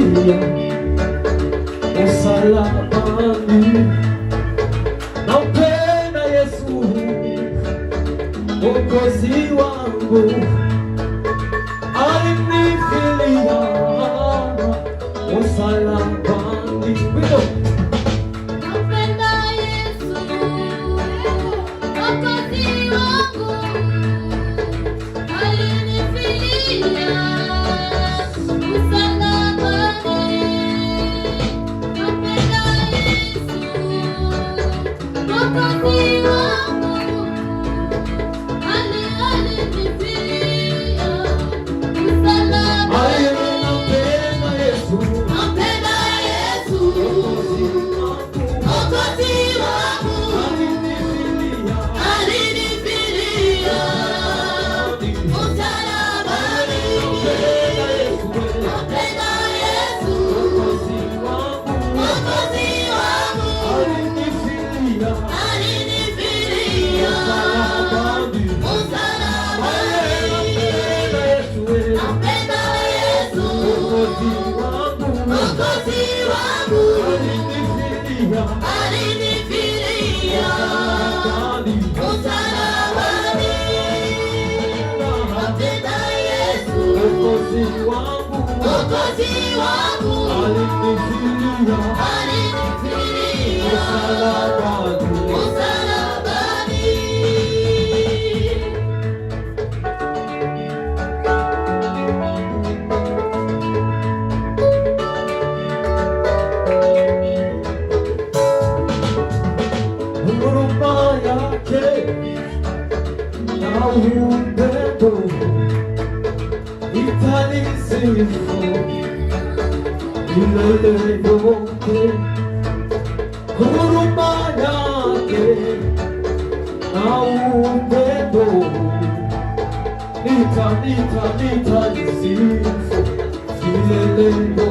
alinifilia msalabani. Nampenda Yesu Mwokozi wangu, alinifilia msalabani. Nampenda Yesu Mwokozi wangu, alinifilia msalabani. Nampenda Yesu Mwokozi wangu, alinifilia msalabani. Nampenda Yesu Mwokozi wangu, alinifilia msalabani. Nampenda Yesu Mwokozi wangu, alinifilia msalabani. Nampenda Yesu Mwokozi wangu, alinifilia msalabani. Nampenda Yesu Mwokozi wangu, alinifilia msalabani. Huruma yake na upendo itanisifu milele yote. Huruma yake na upendo itanisifu milele yote.